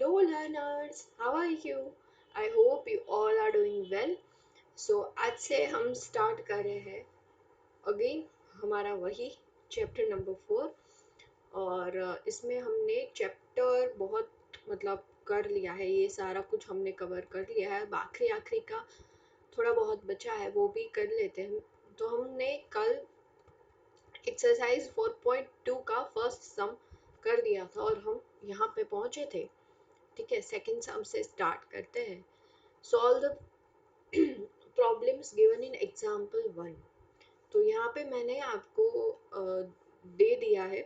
Hello learners, how are you? I hope you all are doing well. So आज से हम start कर रहे हैं अगेन हमारा वही चैप्टर नंबर 4 और इसमें हमने चैप्टर बहुत मतलब कर लिया है, ये सारा कुछ हमने कवर कर लिया है। अब आखिरी आखिरी का थोड़ा बहुत बचा है, वो भी कर लेते हैं। तो हमने कल एक्सरसाइज 4.2 का फर्स्ट सम कर दिया था और हम यहाँ पे पहुंचे थे। ठीक है, सेकंड सम से स्टार्ट करते हैं। Solve the problems given in example 1। तो यहाँ पे मैंने आपको दे दिया है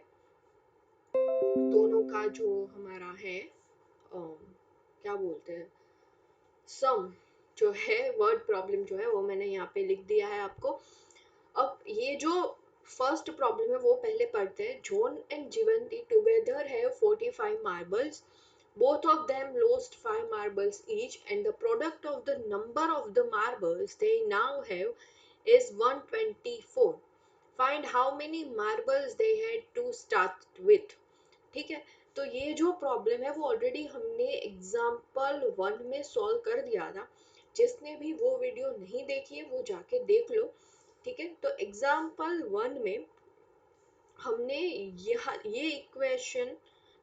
दोनों का जो हमारा है क्या बोलते हैं सम जो है, वर्ड प्रॉब्लम जो है वो मैंने यहाँ पे लिख दिया है आपको। अब ये जो फर्स्ट प्रॉब्लम है वो पहले पढ़ते हैं। John and Jeevanti together have 45 marbles. Both of them lost 5 marbles each, and the product of the number of the marbles they now have is 124. Find how many marbles they had to start with. ठीक है, तो ये जो problem है वो already हमने example 1 में solve कर दिया था। जिसने भी वो वीडियो नहीं देखी है वो जाके देख लो। ठीक है, तो एग्जाम्पल 1 में हमने ये इक्वेशन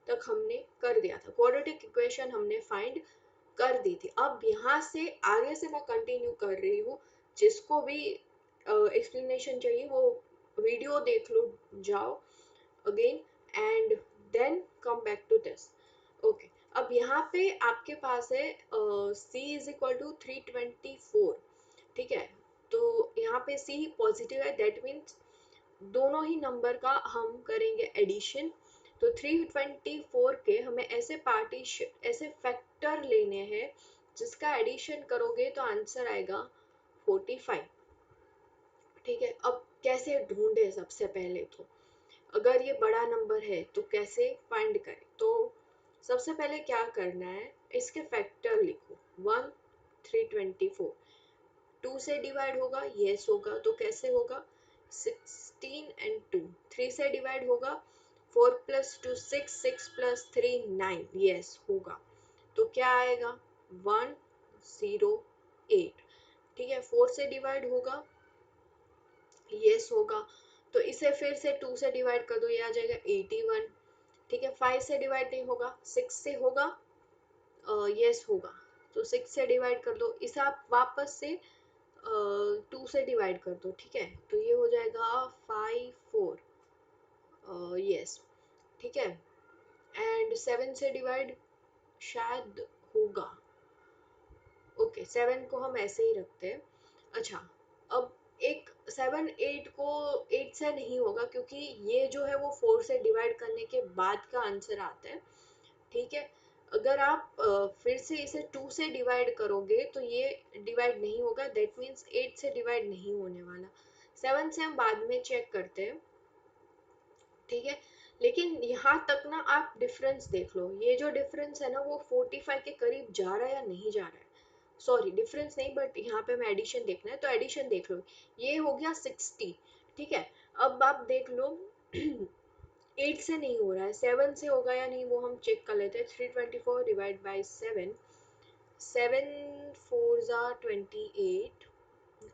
तक हमने कर दिया था, क्वाड्रेटिक इक्वेशन हमने फाइंड कर दी थी। अब यहाँ से आगे से मैं कंटिन्यू कर रही हूँ। जिसको भी एक्सप्लेनेशन चाहिए वो वीडियो देख लो, जाओ again and then come back to this. Okay, अब यहाँ पे आपके पास है c इज इक्वल टू 324। ठीक है, तो यहाँ पे c पॉजिटिव है, दैट मीन्स दोनों ही नंबर का हम करेंगे एडिशन। तो 324 के हमें ऐसे पार्टीशन ऐसे फैक्टर लेने हैं जिसका एडिशन करोगे तो आंसर आएगा 45। ठीक है, अब कैसे ढूंढे? सबसे पहले तो अगर ये बड़ा नंबर है तो कैसे फाइंड करें? तो सबसे पहले क्या करना है, इसके फैक्टर लिखो। 1 324 2 से डिवाइड होगा, यस होगा, तो कैसे होगा? 16 एंड 2 3 से डिवाइड होगा, 4 प्लस 2 6 6 प्लस 3 9, यस होगा, तो क्या आएगा? 108। ठीक है, 4 से डिवाइड होगा, यस होगा, तो इसे फिर से 2 से डिवाइड कर दो, ये आ जाएगा 81। ठीक है, 5 से डिवाइड नहीं होगा, 6 से होगा, यस होगा, तो 6 से डिवाइड कर दो, इसे आप वापस से 2 से डिवाइड कर दो। ठीक है, तो ये हो जाएगा 54, यस। ठीक है, एंड 7 से डिवाइड शायद होगा। ओके, 7 को हम ऐसे ही रखते हैं। अच्छा, अब एक 7 8 को 8 से नहीं होगा क्योंकि ये जो है वो 4 से डिवाइड करने के बाद का आंसर आता है। ठीक है, अगर आप फिर से इसे 2 से डिवाइड करोगे तो ये डिवाइड नहीं होगा, दैट मीन्स 8 से डिवाइड नहीं होने वाला। 7 से हम बाद में चेक करते हैं। ठीक है, लेकिन यहाँ तक ना आप डिफरेंस देख लो, ये जो डिफरेंस है ना वो 45 के करीब जा रहा है या नहीं जा रहा है। सॉरी, डिफरेंस नहीं, बट यहाँ पे हमें एडिशन देखना है, तो एडिशन देख लो, ये हो गया 60। ठीक है, अब आप देख लो 8 से नहीं हो रहा है, 7 से होगा या नहीं वो हम चेक कर लेते हैं। 324 डिवाइड बाई 7, 7 4 ज़ा 28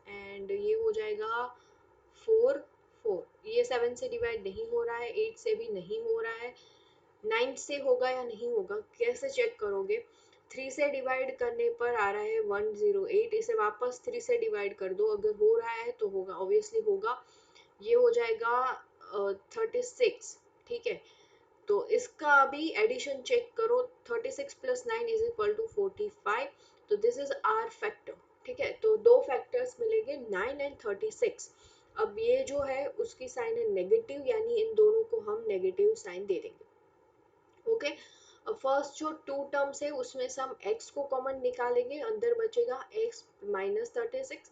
एंड ये हो जाएगा 4 4। ये 7 से डिवाइड नहीं हो रहा है, 8 से भी नहीं हो रहा है, 9 से होगा या नहीं होगा कैसे चेक करोगे? 3 से डिवाइड करने पर आ रहा है 108, इसे वापस 3 से डिवाइड कर दो, अगर हो रहा है तो होगा, ऑब्वियसली होगा, ये हो जाएगा 36। ठीक है, तो इसका अभी एडिशन चेक करो, 36 प्लस 9 इज इक्वल टू 45, तो दिस इज आर फैक्टर। ठीक है, तो दो फैक्टर्स मिलेंगे 9 एंड 36। अब ये जो है उसकी साइन है नेगेटिव, यानी इन दोनों को हम नेगेटिव साइन दे देंगे। ओके, फर्स्ट जो टू टर्म्स है उसमें से हम x को कॉमन निकालेंगे, अंदर बचेगा x माइनस 36।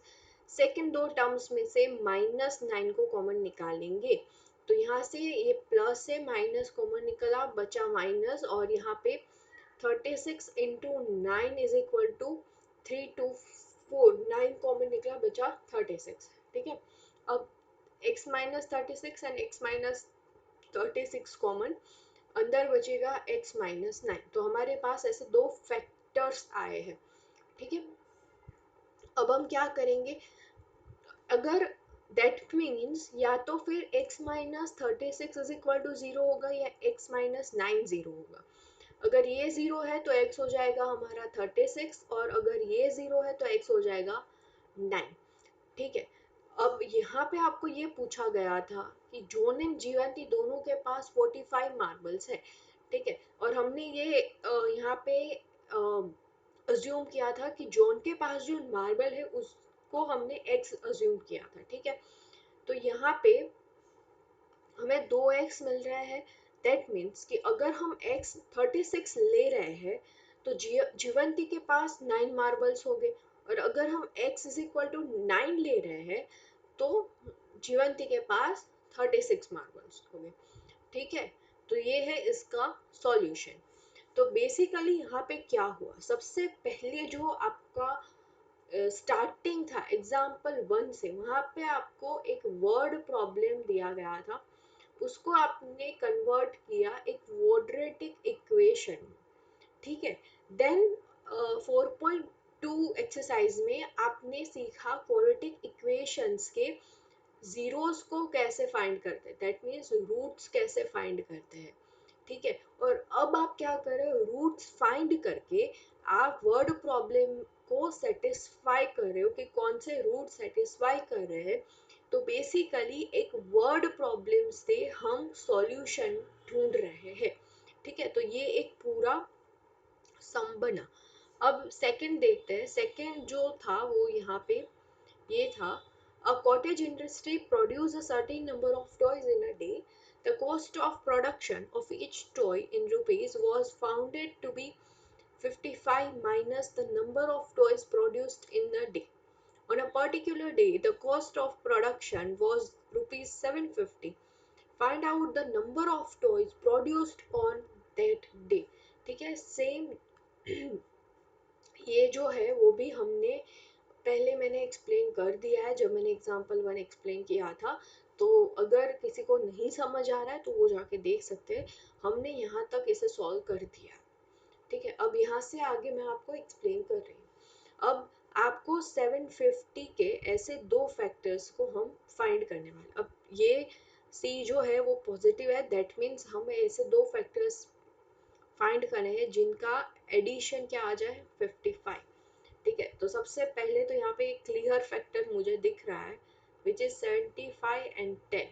सेकेंड दो टर्म्स में से -9 को कॉमन निकालेंगे, तो यहाँ से ये प्लस से माइनस कॉमन निकला, बचा माइनस, और यहाँ पे 36 into 9 is equal to 324, 9 common निकला, बचा 36। ठीक है, अब x minus 36 and x minus 36 common, अंदर बचेगा x-9। तो हमारे पास ऐसे दो फैक्टर्स आए हैं, ठीक है। अब हम क्या करेंगे, अगर दैट मीन्स या तो फिर x-36 इज इक्वल टू 0 होगा या x-9 0 होगा। अगर ये 0 है तो x हो जाएगा हमारा 36, और अगर ये 0 है तो x हो जाएगा 9, ठीक है। अब यहाँ पे आपको ये पूछा गया था कि जॉन एंड जीवंती दोनों के पास 45 मार्बल्स है, ठीक है। और हमने ये यहाँ पे अज्यूम किया था कि जॉन के पास जो मार्बल है उसको हमने एक्स अज्यूम किया था, ठीक है। तो यहाँ पे हमें 2x मिल रहा है। दैट मीन्स कि अगर हम x 36 ले रहे हैं तो जीवंती के पास 9 मार्बल्स हो गए, और अगर हम x इज इक्वल टू 9 ले रहे हैं तो जीवंती के पास 36 मार्बल्स हो गए, ठीक है। तो ये है इसका सॉल्यूशन। तो बेसिकली यहाँ पे क्या हुआ, सबसे पहले जो आपका स्टार्टिंग था एग्जाम्पल 1 से, वहां पे आपको एक वर्ड प्रॉब्लम दिया गया था, उसको आपने कन्वर्ट किया एक क्वाड्रेटिक इक्वेशन, ठीक है। देन 4.2 एक्सरसाइज में आपने सीखा क्वाड्रेटिक इक्वेशंस के जीरोस को कैसे फाइंड करते हैं, दैट मीन्स रूट्स कैसे फाइंड करते हैं, ठीक है। और अब आप क्या कर रहे हो, रूट्स फाइंड करके आप वर्ड प्रॉब्लम को सेटिस्फाई कर रहे हो कि कौन से रूट सेटिस्फाई कर रहे हैं। तो बेसिकली एक वर्ड प्रॉब्लम से हम सॉल्यूशन ढूंढ रहे हैं, ठीक है। तो ये एक पूरा सम बना। अब सेकंड देखते हैं, सेकंड जो था वो यहाँ पे ये था, a cottage industry produce a certain number of toys in a day. The cost of production of each toy in rupees was founded to be 55 minus the number of toys produced in a day. On a particular day, the cost of production was rupees 750. Find out the number of toys produced on that day. ठीक है, same ये जो है वो भी हमने पहले मैंने एक्सप्लेन कर दिया है जब मैंने एग्जाम्पल 1 एक्सप्लेन किया था। तो अगर किसी को नहीं समझ आ रहा है तो वो जाके देख सकते हैं, हमने यहाँ तक इसे सॉल्व कर दिया, ठीक है। अब यहाँ से आगे मैं आपको एक्सप्लेन कर रही हूँ। अब आपको 750 के ऐसे दो फैक्टर्स को हम फाइंड करने वाले। अब ये सी जो है वो पॉजिटिव है, दैट मीन्स हमें ऐसे दो फैक्टर्स फाइंड करने हैं जिनका एडिशन क्या आ जाए 55, ठीक है। तो सबसे पहले तो यहाँ पे एक क्लियर फैक्टर मुझे दिख रहा है विच इज 75 एंड 10।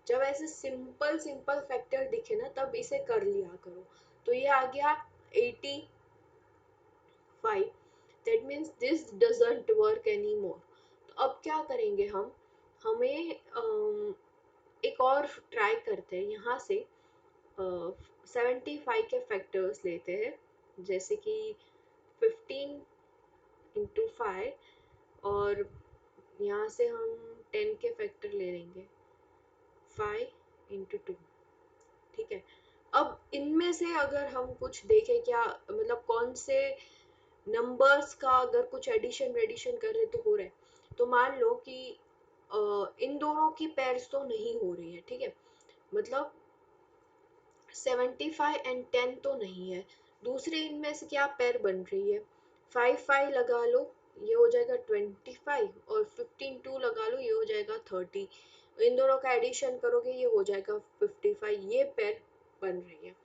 जब ऐसे सिंपल सिंपल फैक्टर दिखे ना तब इसे कर लिया करो। तो ये आ गया 85, that means this doesn't work any more. तो अब क्या करेंगे हम, हमें एक और ट्राई करते हैं, यहाँ से 75 के फैक्टर्स लेते हैं, जैसे कि 15 into 5, और यहाँ से हम 10 के फैक्टर ले लेंगे 5 into 2, ठीक है। अब इनमें से अगर हम कुछ देखें क्या मतलब कौन से नंबर्स का अगर कुछ एडिशन वेडिशन कर रहे तो हो रहा है, तो मान लो कि इन दोनों की पेयर्स तो नहीं हो रही है, ठीक है। मतलब 75 एंड 10 तो नहीं है, दूसरे इनमें से क्या पेयर बन रही है, 5 5 लगा लो ये हो जाएगा 25, और 15 2 लगा लो ये हो जाएगा 30। इन दोनों का एडिशन करोगे ये हो जाएगा 55, ये पेयर बन रही है।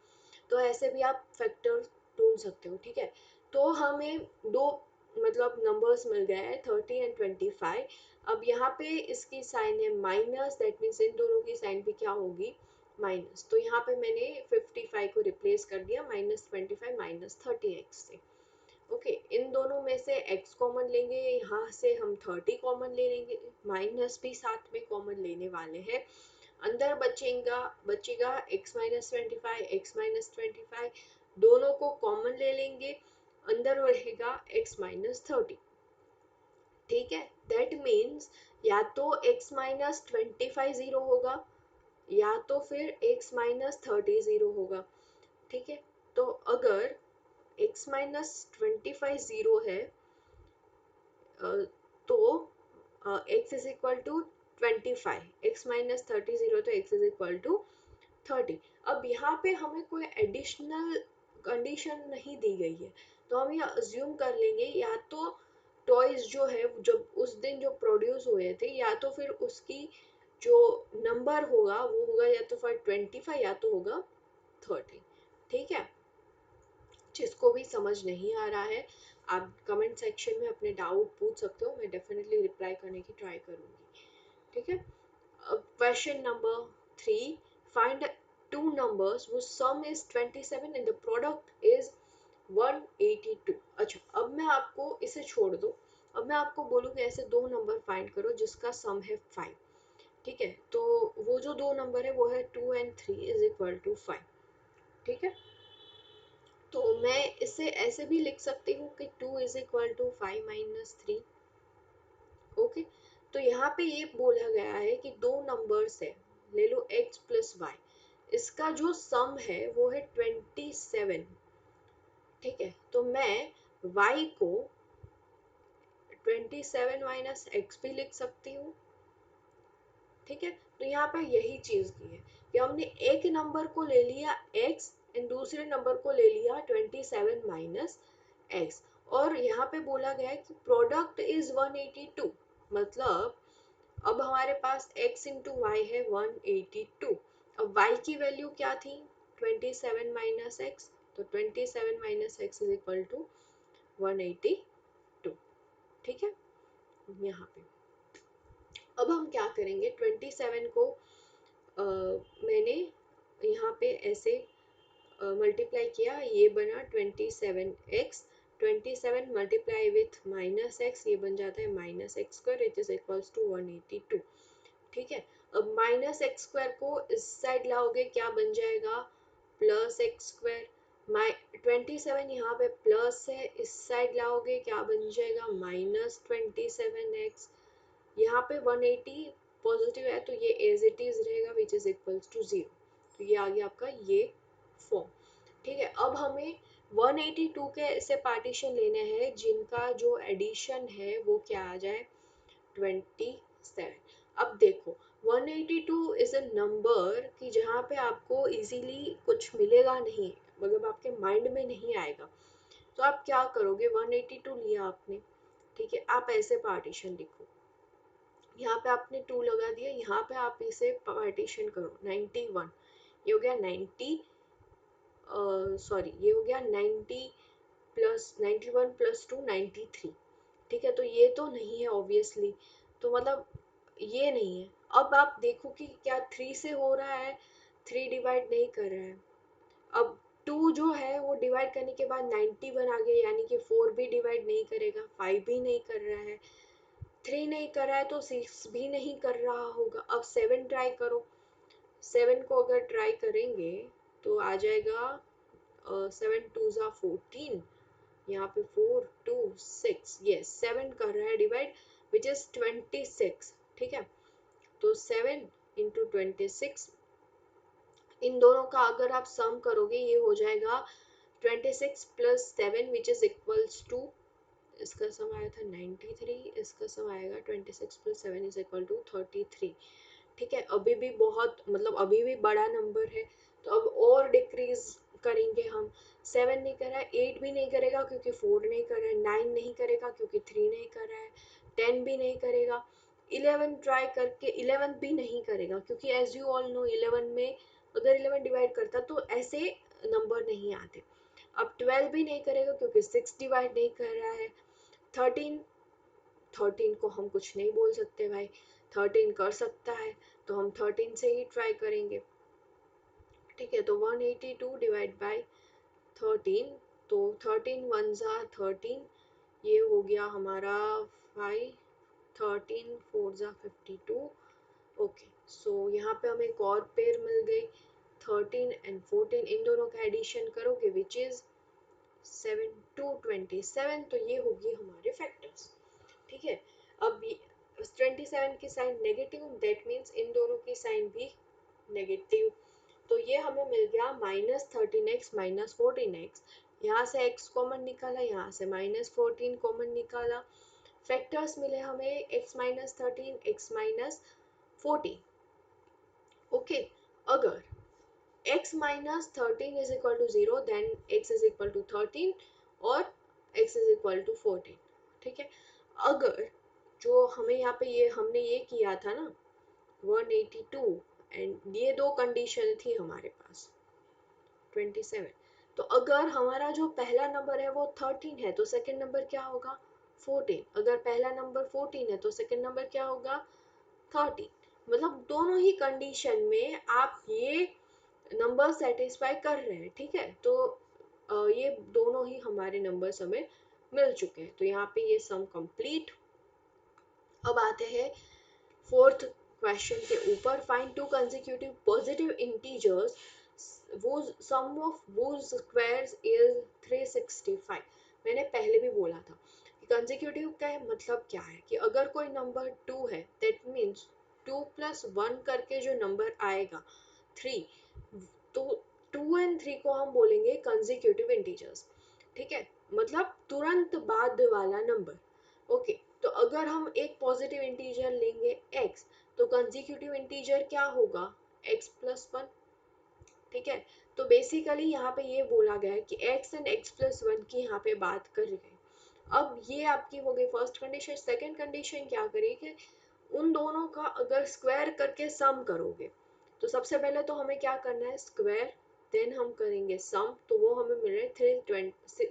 तो ऐसे भी आप फैक्टर ढूंढ सकते हो, ठीक है। तो हमें दो मतलब नंबर्स मिल गए हैं 30 एंड 25। अब यहाँ पे इसकी साइन है माइनस, दैट मीन्स इन दोनों की साइन भी क्या होगी माइनस। तो यहाँ पे मैंने 55 को रिप्लेस कर दिया -25 -30x से। ओके, इन दोनों में से x कॉमन लेंगे, यहाँ से हम 30 कॉमन ले लेंगे, माइनस भी साथ में कॉमन लेने वाले हैं। अंदर बचेगा x-25 x-25, दोनों को कॉमन ले लेंगे, अंदर रहेगा x-30, ठीक है। दैट मीन्स या तो x-25 जीरो होगा या तो फिर x-30 जीरो होगा, ठीक है। तो अगर x-25 जीरो है तो x is equal to 25, x-30 जीरो तो x इज इक्वल टू 30। अब यहाँ पे हमें कोई एडिशनल कंडीशन नहीं दी गई है, तो हम ये अज्यूम कर लेंगे या तो टॉयज जो है जब उस दिन जो प्रोड्यूस हुए थे, या तो फिर उसकी जो नंबर होगा वो होगा या तो फिर 25 या तो होगा 30। ठीक है, जिसको भी समझ नहीं आ रहा है आप कमेंट सेक्शन में अपने डाउट पूछ सकते हो, मैं डेफिनेटली रिप्लाई करने की ट्राई करूंगी। ठीक है, question number 3, find two numbers whose sum is 27 and the product is 182। अच्छा, अब मैं आपको इसे छोड़ दो, अब मैं आपको बोलूँ कि ऐसे दो नंबर फाइंड करो जिसका सम है 5। ठीक है, तो वो जो दो नंबर है वो है 2 एंड 3 इज इक्वल टू 5। ठीक है, तो मैं इसे ऐसे भी लिख सकती हूँ कि 2 इज इक्वल टू 5 - 3। ओके, तो यहाँ पे ये बोला गया है कि दो नंबर्स है, ले लो x प्लस वाई, इसका जो सम है वो है 27। ठीक है, तो मैं y को 27 - x भी लिख सकती हूँ। ठीक है, तो यहाँ पे यही चीज की है कि हमने एक नंबर को ले लिया x एंड दूसरे नंबर को ले लिया 27 - x, और यहाँ पे बोला गया है कि प्रोडक्ट इज 182। मतलब अब हमारे पास x इंटू वाई है 182। अब y की वैल्यू क्या थी 27 - x, तो 27 - x इज इक्वल टू 182। ठीक है, यहाँ पे अब हम क्या करेंगे, 27 को मैंने यहाँ पे ऐसे मल्टीप्लाई किया, ये बना 27x, 27 मल्टीप्लाई विथ -x, ये बन जाता है -x², it is equals to 182। ठीक है, अब -x² को इस साइड लाओगे क्या बन जाएगा, +x²। 27 यहाँ पे प्लस है, इस साइड लाओगे क्या बन जाएगा, -27x। यहाँ पे 180 पॉजिटिव है तो ये एज इट इज रहेगा विच इज इक्वल्स टू 0। तो ये आ गया आपका ये फॉर्म। ठीक है, अब हमें 182 के ऐसे पार्टीशन लेने हैं जिनका जो एडिशन है वो क्या आ जाए 27। अब देखो 182 इज अ नंबर कि जहाँ पे आपको इजीली कुछ मिलेगा नहीं, मतलब आपके माइंड में नहीं आएगा। तो आप क्या करोगे, 182 लिया आपने, ठीक है, आप ऐसे पार्टीशन लिखो, यहाँ पे आपने 2 लगा दिया, यहाँ पे आप इसे पार्टीशन करो 91, ये हो गया 90, सॉरी ये हो गया 90 प्लस 91 प्लस 2 93। ठीक है, तो ये तो नहीं है ऑब्वियसली, तो मतलब ये नहीं है। अब आप देखो कि क्या 3 से हो रहा है, 3 डिवाइड नहीं कर रहा है। अब 2 जो है वो डिवाइड करने के बाद 91 आ गया, यानी कि 4 भी डिवाइड नहीं करेगा, 5 भी नहीं कर रहा है, 3 नहीं कर रहा है तो 6 भी नहीं कर रहा होगा। अब 7 ट्राई करो, 7 को अगर ट्राई करेंगे तो आ जाएगा 7 2 ज़ा 14, यहाँ पे 4 2 6, यस 7 कर रहा है डिवाइड विच इज 26। ठीक है, तो 7 × 26, इन दोनों का अगर आप सम करोगे ये हो जाएगा 26 + 7 विच इज इक्वल्स टू, इसका सम आया था 93, इसका सम आएगा 26 + 7 इज इक्वल टू 33। ठीक है, अभी भी बहुत मतलब अभी भी बड़ा नंबर है, तो अब और डिक्रीज करेंगे हम। 7 नहीं कर रहा है, 8 भी नहीं करेगा क्योंकि 4 नहीं कर रहा है, 9 नहीं करेगा क्योंकि 3 नहीं कर रहा है, 10 भी नहीं करेगा, 11 ट्राई करके 11 भी नहीं करेगा क्योंकि एज यू ऑल नो 11 में अगर 11 डिवाइड करता तो ऐसे नंबर नहीं आते। अब 12 भी नहीं करेगा क्योंकि 6 डिवाइड नहीं कर रहा है। 13, 13 को हम कुछ नहीं बोल सकते भाई, 13 कर सकता है तो हम 13 से ही ट्राई करेंगे। ठीक है, तो 182 डिवाइड बाय 13, तो 13 × 1 = 13, ये हो गया हमारा 5, 13 × 4 = 52। ओके, सो यहाँ पे हमें एक और पेयर मिल गई, 13 एंड 14, इन दोनों का एडिशन करोगे विच इज 7 2 27, तो ये होगी हमारे फैक्टर्स। ठीक है, अब 27 की साइन नेगेटिव, दैट मीन्स इन दोनों की साइन भी नेगेटिव। तो ये हमें मिल गया -13x - 14x, यहाँ से x कॉमन निकाला, यहाँ से -14 कॉमन निकाला, फैक्टर्स मिले हमें x - 13 x - 14। ओके, अगर x minus 13 is equal to 0, then x is equal to 13 और x इज इक्वल टू 14। ठीक है, अगर जो हमें यहाँ पे ये हमने ये किया था ना 182, एंड ये दो कंडीशन थी हमारे पास 27, तो अगर हमारा जो पहला नंबर है वो 13 है तो सेकंड नंबर क्या होगा 14, अगर पहला नंबर 14 है तो सेकंड नंबर क्या होगा 13। मतलब दोनों ही कंडीशन में आप ये नंबर सेटिस्फाई कर रहे हैं। ठीक है, तो ये दोनों ही हमारे नंबर्स हमें मिल चुके हैं, तो यहाँ पे ये सम कंप्लीट। अब आते हैं फोर्थ क्वेश्चन के ऊपर, find to consecutive positive integers whose sum of whose squares is 365। मैंने पहले भी बोला था कि कंसेक्यूटिव का मतलब क्या है कि अगर कोई नंबर 2 है दैट मीन्स 2 प्लस 1 करके जो नंबर आएगा 3, तो 2 एंड 3 को हम बोलेंगे कंसेक्यूटिव इंटीजर्स। ठीक है, मतलब तुरंत बाद वाला नंबर। ओके, तो अगर हम एक पॉजिटिव इंटीजर लेंगे x, तो कंसेक्यूटिव इंटीजर क्या होगा x प्लस 1। ठीक है, तो बेसिकली यहाँ पे ये बोला गया है कि x एंड x प्लस 1 की यहाँ पे बात कर गए। अब ये आपकी हो गई फर्स्ट कंडीशन। सेकंड कंडीशन क्या करेगी कि उन दोनों का अगर स्क्वायर करके सम करोगे, तो सबसे पहले तो हमें क्या करना है स्क्वायर, देन हम करेंगे सम, तो वो हमें मिल रहा है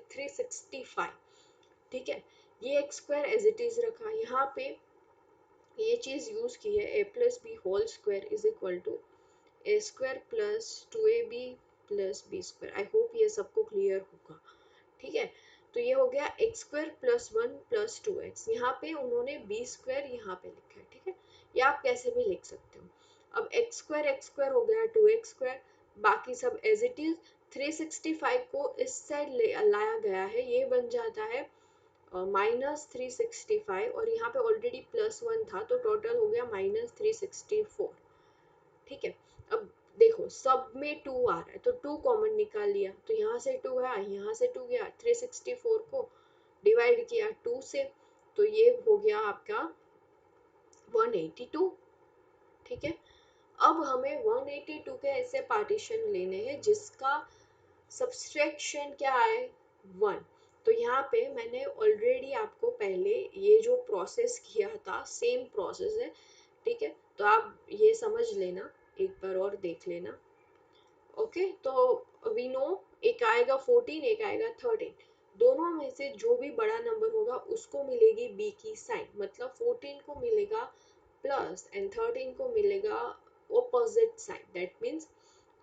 365। ठीक है, ये x square as it is रखा, यहाँ पे ये चीज यूज की है a plus b whole square is equal to a square plus 2ab plus B square. I hope ये सबको क्लियर होगा। ठीक है, तो ये हो गया x square plus 1 plus 2x, यहाँ पे उन्होंने बी स्क्वायर यहाँ पे लिखा है। ठीक है, या आप कैसे भी लिख सकते हो। अब एक्स स्क्वायर हो गया 2x स्क्वायर, बाकी सब एज इट इज। 365 को इस साइड लाया गया है, ये बन जाता है -365, और यहाँ पे ऑलरेडी +1 था तो टोटल हो गया -364। ठीक है, अब देखो सब में 2 आ रहा है तो 2 कॉमन निकाल लिया, तो यहाँ से 2 है, यहाँ से 2 गया, 364 को डिवाइड किया 2 से, तो ये हो गया आपका 182। ठीक है, अब हमें 182 के ऐसे पार्टीशन लेने हैं जिसका सब्सट्रैक्शन क्या है 1। तो यहाँ पे मैंने ऑलरेडी आपको पहले ये जो प्रोसेस किया था सेम प्रोसेस है। ठीक है, तो आप ये समझ लेना, एक बार और देख लेना। ओके, तो वी नो एक आएगा 14, एक आएगा 13, दोनों में से जो भी बड़ा नंबर होगा उसको मिलेगी b की साइन, मतलब 14 को मिलेगा प्लस एंड 13 को मिलेगा opposite sign, that means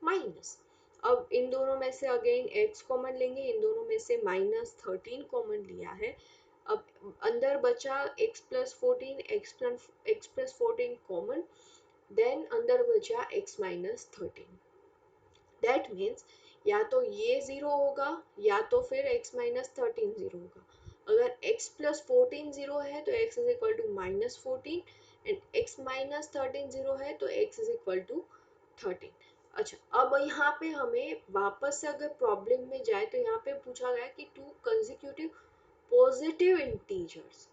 minus. अब इन दोनों में से अगेन x कॉमन लेंगे, इन दोनों में से -13 कॉमन लिया है। अब अंदर बचा x plus 14, x plus 14 common, then अंदर बचा x माइनस 13। दैट मीन्स या तो ये 0 होगा या तो फिर x माइनस 13 0 होगा। अगर x प्लस 14 0 है तो x is equal to -14, and x minus 13 0 है तो x इज इक्वल टू 13। अच्छा, अब यहाँ पे हमें वापस से अगर प्रॉब्लम में जाए तो यहाँ पे पूछा गया कि टू कंसेक्यूटिव पॉजिटिव इंटीजर्स।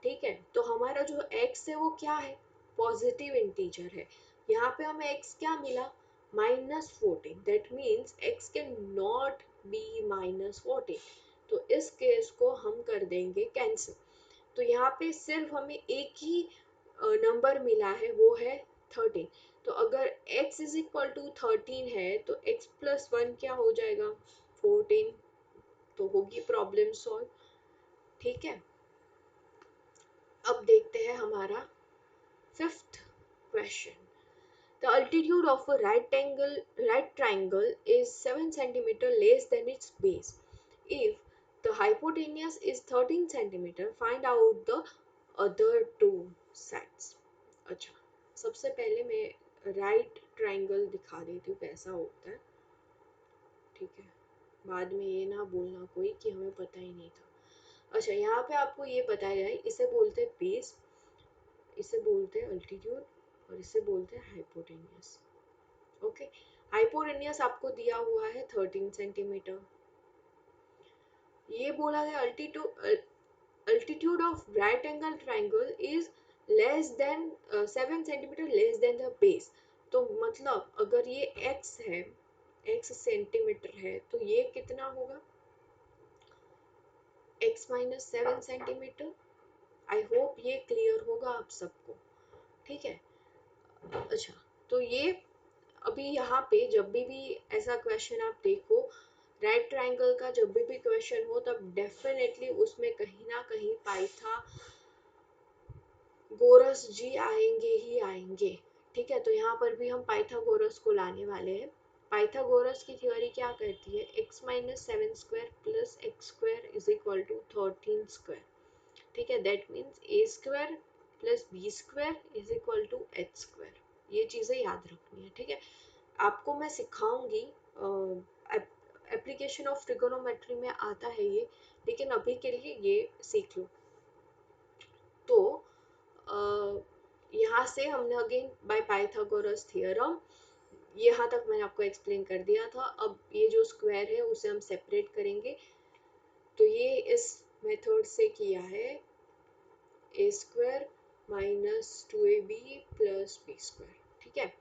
ठीक है, तो हमारा जो x है वो क्या है पॉजिटिव इंटीजर है। यहाँ पे हमें x क्या मिला -14, that means x can not be -14, तो इस केस को हम कर देंगे कैंसिल। तो यहाँ पे सिर्फ हमें एक ही नंबर मिला है वो है 13। तो अगर x इज इक्वल टू 13 है तो x प्लस 1 क्या हो जाएगा 14, तो होगी प्रॉब्लम सॉल्व। ठीक है, अब देखते हैं हमारा fifth question. The altitude of a right triangle is 7 centimeter less than its base. If the hypotenuse is 13 centimeter, find out the other two sides. अच्छा, सबसे पहले मैं राइट ट्रायंगल दिखा देती हूँ कैसा होता है। ठीक है, बाद में ये ना बोलना कोई कि हमें पता ही नहीं था। अच्छा, यहाँ पे आपको ये बताया जाए, इसे बोलते हैं बेस, इसे बोलते हैं अल्टीट्यूड, और इसे बोलते हैं हाइपोटेनियस। ओके, हाइपोटेनियस आपको दिया हुआ है 13 सेंटीमीटर। ये बोला गया altitude of right angle triangle is less than 7 centimetre less than the base. तो मतलब अगर ये x है x सेंटीमीटर है तो ये कितना होगा, x माइनस 7 सेंटीमीटर। आई होप ये क्लियर होगा आप सबको, ठीक है। अच्छा, तो ये अभी यहाँ पे जब भी ऐसा क्वेश्चन आप देखो, राइट ट्रायंगल का जब भी क्वेश्चन हो, तब डेफिनेटली उसमें कहीं ना कहीं पाइथागोरस जी आएंगे ही आएंगे, ठीक है। तो यहाँ पर भी हम पाइथागोरस को लाने वाले हैं। पाइथागोरस की थ्योरी क्या कहती है, x minus 7 square plus x square is equal to 13 square, ठीक है। That means a square plus B square is equal to h square. ये चीजें याद रखनी है, ठीक है। आपको मैं सिखाऊंगी, एप्लीकेशन ऑफ ट्रिगोनोमेट्री में आता है ये, लेकिन अभी के लिए ये सीख लो। तो यहाँ से हमने अगेन बाय पाइथागोरस थियरम, यहाँ तक मैंने आपको एक्सप्लेन कर दिया था। अब ये जो स्क्वायर है उसे हम सेपरेट करेंगे, तो ये इस मेथड से किया है, A square minus 2ab plus B square, ठीक है।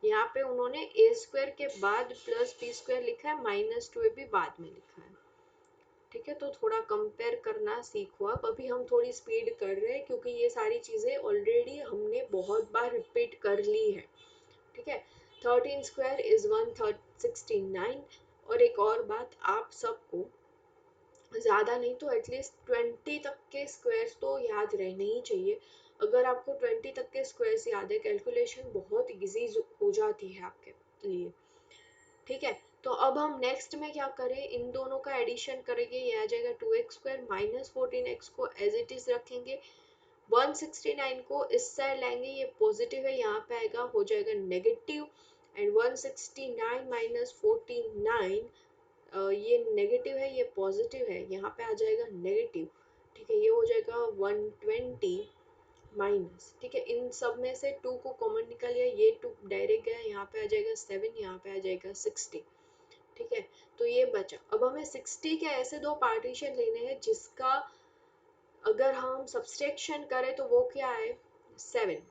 यहाँ पे उन्होंने ए स्क्वायर के बाद प्लस बी स्क्वायर लिखा है, माइनस 2ab बाद में लिखा है, ठीक है। तो थोड़ा कंपेयर करना सीखो आप। अभी हम थोड़ी स्पीड कर रहे हैं क्योंकि ये सारी चीजें ऑलरेडी हमने बहुत बार रिपीट कर ली है, ठीक है। 13 स्क्वायर इज 169। और एक और बात, आप सबको ज़्यादा नहीं तो एटलीस्ट 20 तक के स्क्वायर्स तो याद रहने ही चाहिए। अगर आपको 20 तक के स्क्वायर्स याद है, कैलकुलेशन बहुत इजी हो जाती है आपके लिए, ठीक है। तो अब हम नेक्स्ट में क्या करें, इन दोनों का एडिशन करेंगे, ये आ जाएगा 2x स्क्वायर माइनस 14x को एज इट इज रखेंगे, 169 को इस साइड लाएंगे, ये पॉजिटिव है, यहाँ पे आएगा हो जाएगा नेगेटिव, एंड 169 माइनस 49, ये नेगेटिव है ये पॉजिटिव है, यहाँ पे आ जाएगा नेगेटिव, ठीक है। ये हो जाएगा 120 माइनस, ठीक है। इन सब में से 2 को कॉमन निकाल लिया, ये 2 डायरेक्ट गया, यहाँ पे आ जाएगा 7, यहाँ पे आ जाएगा 60, ठीक है। तो ये बचा। अब हमें 60 के ऐसे दो पार्टीशन लेने हैं जिसका अगर हम सब्सट्रैक्शन करें तो वो क्या है, 7।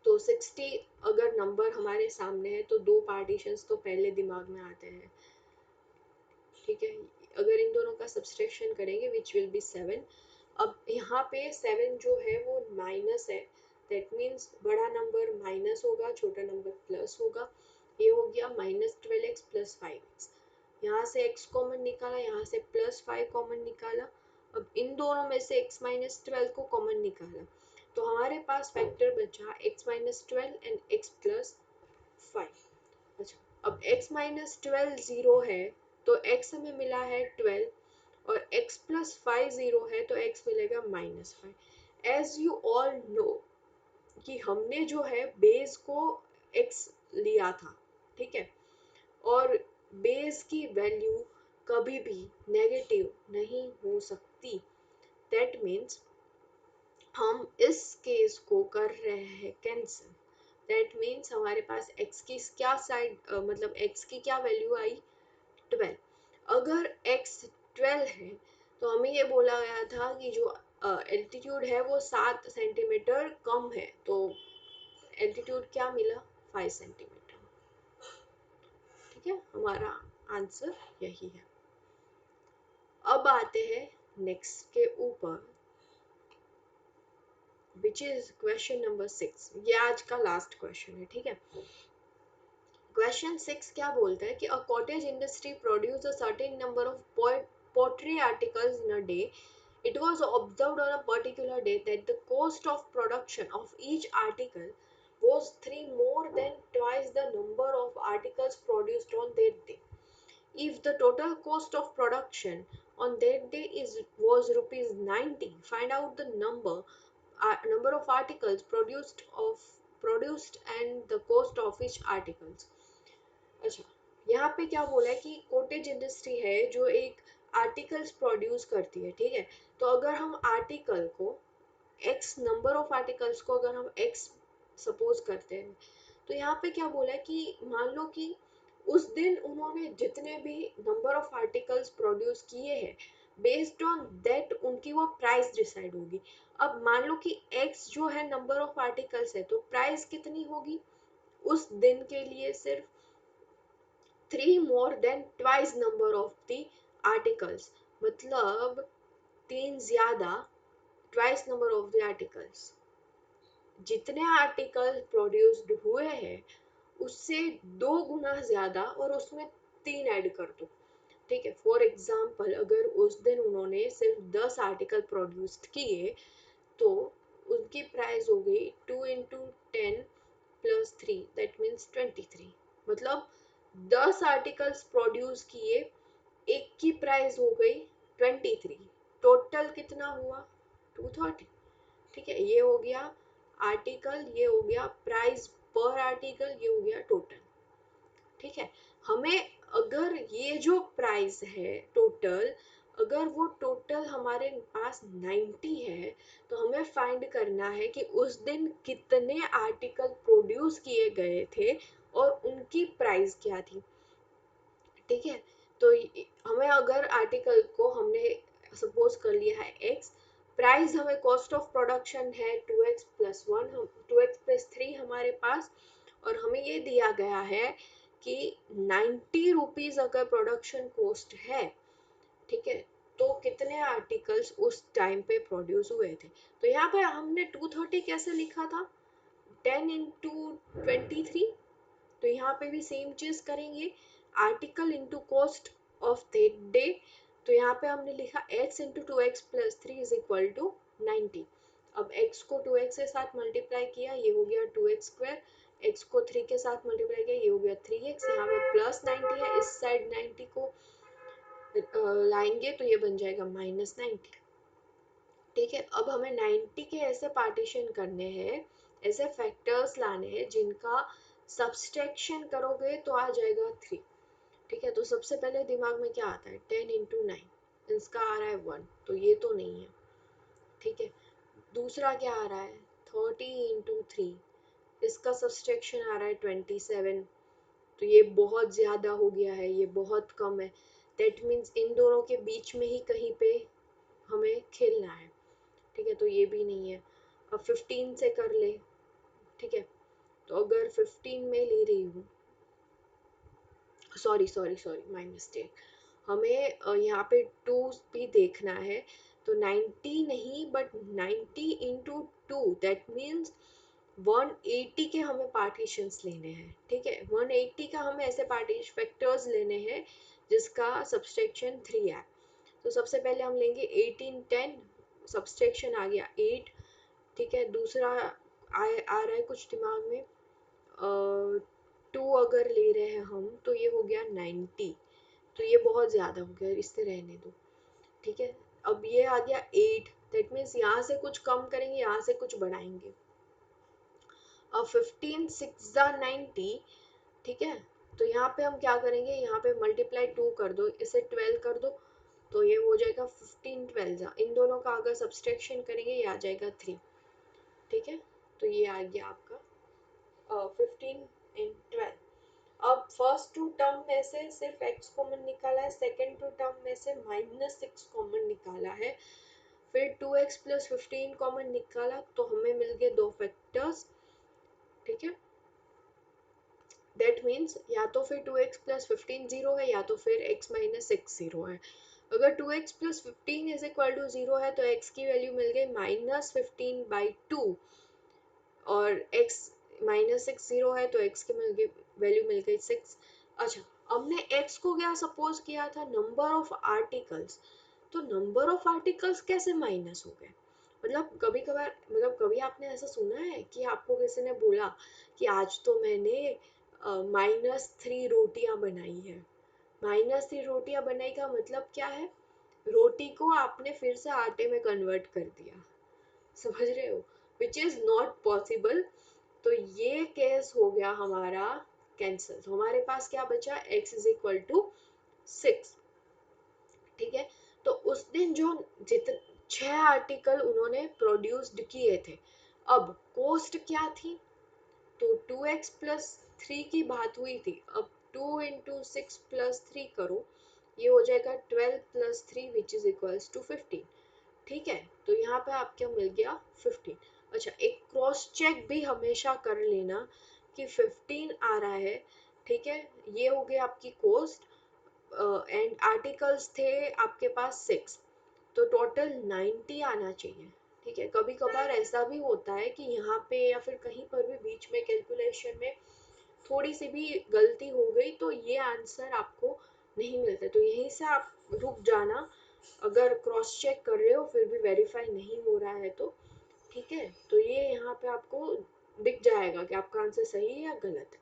तो 60 अगर नंबर हमारे सामने है तो दो पार्टीशंस तो पहले दिमाग में आते हैं, ठीक है। अगर इन दोनों का सब्सट्रैक्शन करेंगे विच विल बी 7। अब यहाँ पे 7 जो है वो माइनस है, दैट मीन्स बड़ा नंबर माइनस होगा, छोटा नंबर प्लस होगा। ये हो गया माइनस 12x प्लस 5x। यहाँ से x कॉमन निकाला, यहाँ से प्लस 5 कॉमन निकाला। अब इन दोनों में से x माइनस 12 को कॉमन निकाला, तो हमारे पास फैक्टर बचा x minus 12 and x plus 5। अच्छा, अब x माइनस 12 जीरो है तो x हमें मिला है 12, और x प्लस 5 जीरो है तो x मिलेगा minus 5। As you all know कि हमने जो है बेस को x लिया था, ठीक है, और बेस की वैल्यू कभी भी नेगेटिव नहीं हो सकती। दैट मीन्स हम इस केस को कर रहे हैं कैंसिल। दैट मीन्स हमारे पास x की क्या साइड मतलब x की क्या वैल्यू आई, 12। अगर x 12 है तो हमें ये बोला गया था कि जो एल्टीट्यूड है वो 7 सेंटीमीटर कम है, तो एल्टीट्यूड क्या मिला, 5 सेंटीमीटर, ठीक है। हमारा आंसर यही है। अब आते हैं नेक्स्ट के ऊपर, विच इज क्वेश्चन नंबर 6। ये आज का लास्ट क्वेश्चन है, ठीक है। क्वेश्चन 6 क्या बोलता है कि a cottage industry produce a certain number of pottery articles in a day. It was observed on a particular day that the cost of production of each article was 3 more than twice the number of articles produced on that day. If the total cost of production on that day was rupees 90, find out the number of articles produced and the cost of each articles. अच्छा, यहाँ पे क्या बोला है कि cottage industry है जो एक आर्टिकल्स प्रोड्यूस करती है, ठीक है। तो अगर हम आर्टिकल को एक्स नंबर ऑफ आर्टिकल्स को अगर हम एक्स सपोज करते हैं, तो यहाँ पे क्या बोला है कि मान लो कि उस दिन उन्होंने जितने भी नंबर ऑफ आर्टिकल्स प्रोड्यूस किए हैं, बेस्ड ऑन दैट उनकी वो प्राइस डिसाइड होगी। अब मान लो कि एक्स जो है नंबर ऑफ आर्टिकल्स है, तो प्राइस कितनी होगी उस दिन के लिए सिर्फ, 3 more than twice number of the articles, मतलब 3 ज्यादा, twice number of the articles, जितने आर्टिकल प्रोड्यूस्ड हुए हैं उससे 2 गुना ज्यादा और उसमें 3 ऐड कर दो। ठीक है, फॉर एग्जाम्पल अगर उस दिन उन्होंने सिर्फ 10 आर्टिकल प्रोड्यूस किए तो उनकी प्राइस हो गई 2 into 10 प्लस 3, दैट मीन्स 23। मतलब 10 आर्टिकल्स प्रोड्यूस किए, एक की प्राइस हो गई 23, टोटल कितना हुआ 230। ठीक है, ये हो गया आर्टिकल, ये हो गया प्राइस पर आर्टिकल, ये हो गया टोटल। ठीक है, हमें अगर ये जो प्राइस है टोटल, अगर वो टोटल हमारे पास 90 है तो हमें फाइंड करना है कि उस दिन कितने आर्टिकल प्रोड्यूस किए गए थे और उनकी प्राइस क्या थी। ठीक है, तो हमें अगर आर्टिकल को हमने सपोज कर लिया है x, प्राइस हमें कॉस्ट ऑफ प्रोडक्शन है 2x+1, हम 2x+3 हमारे पास, और हमें ये दिया गया है कि 90 रुपीज अगर प्रोडक्शन कॉस्ट है, ठीक है, तो कितने आर्टिकल्स उस टाइम पे प्रोड्यूस हुए थे। तो यहाँ पे हमने 230 कैसे लिखा था, 10 into 23। तो यहाँ पे भी सेम चीज करेंगे, article into cost of that day. तो यहाँ पे हमने लिखा x into 2x+3 is equal to 90। अब x को 2x के साथ मल्टीप्लाई किया, ये हो गया 2x², x को 3 के साथ मल्टीप्लाई किया, ये हो गया 3x, यहाँ पे प्लस 90 है, इस साइड 90 को लाएंगे तो ये बन जाएगा -90। ठीक है, अब हमें 90 के ऐसे पार्टीशन करने हैं, ऐसे फैक्टर्स लाने हैं जिनका सब्सट्रैक्शन करोगे तो आ जाएगा 3। ठीक है, तो सबसे पहले दिमाग में क्या आता है, 10 into 9, इसका आ रहा है 1, तो ये तो नहीं है। ठीक है, दूसरा क्या आ रहा है, 30 into 3, इसका सब्सट्रैक्शन आ रहा है 27, तो ये बहुत ज्यादा हो गया है, ये बहुत कम है। दैट मीन्स इन दोनों के बीच में ही कहीं पे हमें खेलना है। ठीक है, तो ये भी नहीं है। अब 15 से कर ले। ठीक है, तो अगर 15 में ले रही हूँ, sorry sorry sorry, my mistake, हमें यहाँ पे 2 भी देखना है। तो 90 नहीं बट 90 into 2, दैट मीन्स 180 के हमें पार्टीशंस लेने हैं। ठीक है, 180 का हमें ऐसे पार्टीशन फैक्टर्स लेने हैं जिसका सब्सट्रैक्शन 3 है। तो सबसे पहले हम लेंगे 18 10, सब्सट्रैक्शन आ गया 8। ठीक है, दूसरा आ रहा है कुछ दिमाग में, 2 अगर ले रहे हैं हम तो ये हो गया 90, तो ये बहुत ज़्यादा हो गया, इससे रहने दो। ठीक है, अब ये आ गया 8, दैट मीन्स यहाँ से कुछ कम करेंगे, यहाँ से कुछ बढ़ाएंगे। अब 15 6 90। ठीक है, तो यहाँ पे हम क्या करेंगे, यहाँ पे मल्टीप्लाई 2 कर दो, इसे 12 कर दो, तो ये हो जाएगा 15 12, इन दोनों का अगर सब्सट्रैक्शन करेंगे ये आ जाएगा 3। ठीक है, तो ये आ गया आपका 15 and 12। अब फर्स्ट टू टर्म में से सिर्फ x कॉमन निकाला है, सेकेंड टू टर्म में से -6 कॉमन निकाला है, फिर 2x+15 कॉमन निकाला, तो हमें मिल गए 2 फैक्टर्स। ठीक है, दैट मीन्स या तो फिर 2x+15 जीरो है, या तो फिर x -6 जीरो है। अगर 2x+15 इज इक्वल टू 0 है तो x की वैल्यू मिल गई -15/2, और x -6 0 है तो x की वैल्यू मिल गई 6। अच्छा, हमने x को क्या सपोज किया था, नंबर ऑफ आर्टिकल्स, तो नंबर ऑफ आर्टिकल्स कैसे माइनस हो गए। मतलब कभी कभार, मतलब कभी आपने ऐसा सुना है कि आपको किसी ने बोला कि आज तो मैंने -3 रोटियां बनाई है। -3 रोटियां बनाई का मतलब क्या है, रोटी को आपने फिर से आटे में कन्वर्ट कर दिया, समझ रहे हो, विच इज नॉट पॉसिबल। तो ये केस हो गया हमारा कैंसल, तो हमारे पास क्या बचा, x इज इक्वल टू 6। ठीक है, तो उस दिन जो जित 6 आर्टिकल उन्होंने प्रोड्यूस्ड किए थे, अब कॉस्ट क्या थी, तो 2x+3 की बात हुई थी। अब 2 into 6 + 3 करो, ये हो जाएगा 12 + 3 विच इज इक्वल्स टू 15। ठीक है, तो यहाँ पे आपको मिल गया 15। अच्छा, एक क्रॉस चेक भी हमेशा कर लेना कि 15 आ रहा है ठीक है, ये हो गई आपकी कोस्ट। एंड आर्टिकल्स थे आपके पास 6, तो टोटल 90 आना चाहिए। ठीक है, कभी कभार ऐसा भी होता है कि यहाँ पे या फिर कहीं पर भी बीच में कैलकुलेशन में थोड़ी सी भी गलती हो गई तो ये आंसर आपको नहीं मिलता, तो यहीं से आप रुक जाना। अगर क्रॉस चेक कर रहे हो फिर भी वेरीफाई नहीं हो रहा है तो ठीक है, तो ये यहाँ पे आपको दिख जाएगा कि आपका आंसर सही है या गलत है।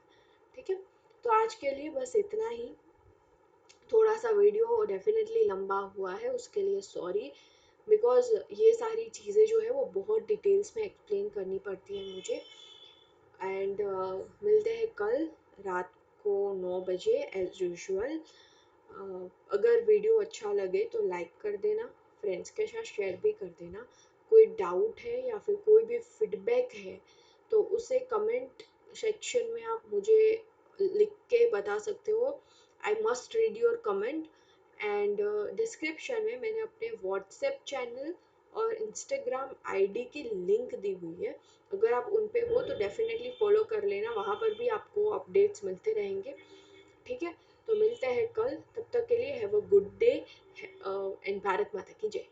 ठीक है, तो आज के लिए बस इतना ही। थोड़ा सा वीडियो डेफिनेटली लंबा हुआ है, उसके लिए सॉरी, बिकॉज ये सारी चीज़ें जो है वो बहुत डिटेल्स में एक्सप्लेन करनी पड़ती है मुझे। एंड मिलते हैं कल रात को 9 बजे एज यूजुअल। अगर वीडियो अच्छा लगे तो लाइक कर देना, फ्रेंड्स के साथ शेयर भी कर देना। कोई डाउट है या फिर कोई भी फीडबैक है तो उसे कमेंट सेक्शन में आप मुझे लिख के बता सकते हो। I must read your comment. And description में मैंने अपने व्हाट्सएप चैनल और इंस्टाग्राम आईडी की लिंक दी हुई है, अगर आप उन पे हो तो डेफिनेटली फॉलो कर लेना, वहाँ पर भी आपको अपडेट्स मिलते रहेंगे। ठीक है, तो मिलते हैं कल, तब तक के लिए have a good day and Bharat माता की जय।